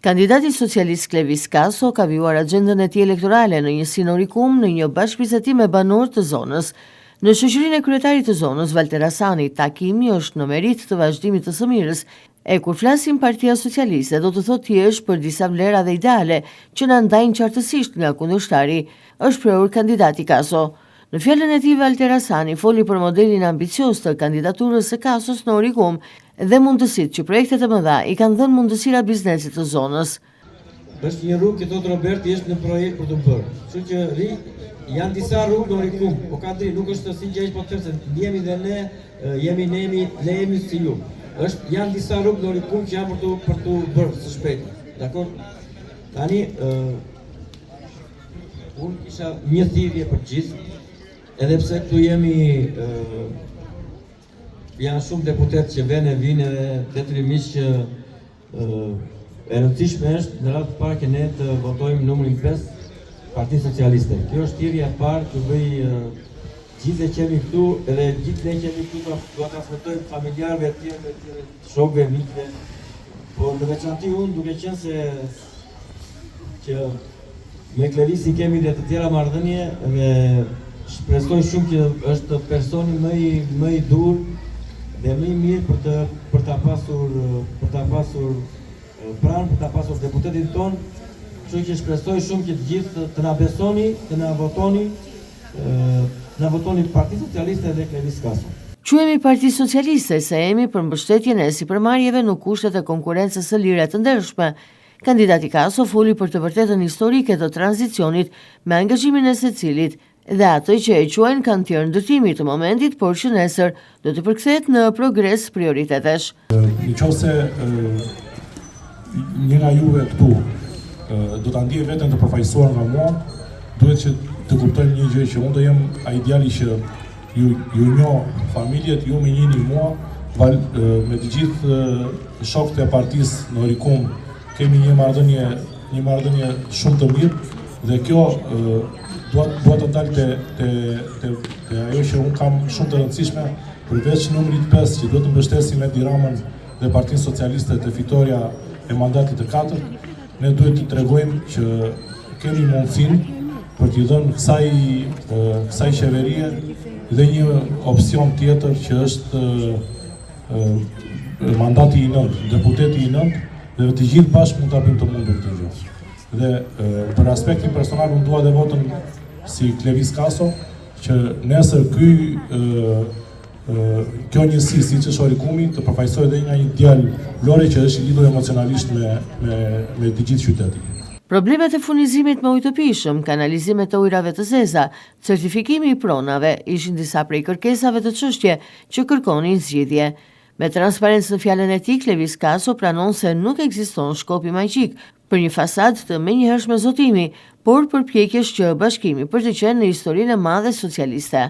Kandidati socialist Klevis Kaso ka vijuar agjendën e tij elektorale në një sinorikum në një bashkëbisedim me banorë të zonës. Në shoqërinë e kryetarit të zonës, Valter Hasani, takimi është në merit të vazhdimit të së mirës, e kur flasim Partia Socialiste do të thotë thjesht për disa vlera dhe ideale që na ndajnë qartësisht nga kundërshtari, është prehur kandidati Kaso. Në fjalën e tij, Valter Hasani foli për modelin ambicios të kandidaturës së Kasos në Orikum dhe mundësitë që projektet e mëdha i kanë dhënë mundësira biznesit të zonës. Është një rrugë që thotë Robert është në projekt për të bërë. Kështu që janë disa rrugë në Orikum, po ka drejt, nuk është si gjë po të them se jemi dhe ne jemi si ju. Janë disa rrugë në Orikum që janë për të bërë së shpejti. Dakor? Tani unë kisha një thirrje për gjithë, edhe pse këtu janë shumë deputet që vinë dhe detyrimisht që e rëndësishme është në radhë të parë që ne të votojmë numrin 5 Parti Socialiste. Kjo është thirrja e parë që bëj gjithë që jemi këtu, edhe gjithë ne që jemi këtu do ta transmetojmë familjarëve të tjerë, shokëve, mikëve. Po në veçantë unë duke qenë se që me Klevisi kemi dhe të tjera marrëdhënie dhe shpresoj shumë që është personi më i dur dhe më i mirë për ta pasur pranë, për ta pasur deputetin ton. Kështu që shpresoj shumë që të gjithë të na besoni, të na votoni Parti Socialiste dhe Klevis Kaso. Quhemi Parti Socialiste se jemi për mbështetjen e sipërmarrjeve në kushtet e konkurrencës së lire të ndershme. Kandidati Kaso foli për të vërtetën historike të tranzicionit me angazhimin e secilit dhe atë që e quajnë kantier ndërtimi të momentit, por që nesër do të përkthehet në progres prioritetesh. Nëse një nga juve këtu do ta ndjej veten të përfaqësuar nga mua, duhet që të kuptojmë një gjë, që unë do jem ai djali që ju njoh familjet, ju më njihni mua, me të gjithë shokët e partisë në Orikum kemi një marrëdhënie shumë të mirë dhe kjo dua të dalë te ajo që unë kam shumë të rëndësishme, përveç numrit 5 që do të mbështesim Edi Ramën dhe Partinë Socialiste te fitoria e mandatit të 4, ne duhet të tregojmë që kemi mundësinë për t'i dhënë kësaj qeverie dhe një opsion tjetër që është mandati i 9, deputeti i 9, dhe të gjithë bashkë mund ta bëjmë të mundur këtë gjë. Dhe për aspektin personal unë dua dhe votën si Klevis Kaso që nesër kjo njësi siç është Orikumi të përfaqësohet edhe nga një djalë Lori që është i lidhur emocionalisht me të gjithë qytetin. Problemet e furnizimit me ujë të pijshëm, kanalizimet të ujrave të zeza, certifikimi i pronave ishin disa prej kërkesave të çështje që kërkonin zgjidhje. Me transparencë në fjalën e tij, Klevis Kaso pranon se nuk ekziston shkopi magjik për një fasadë të menjëhershme zotimi, por përpjekjesh që bashkimi për të qenë në historinë e madhe socialiste.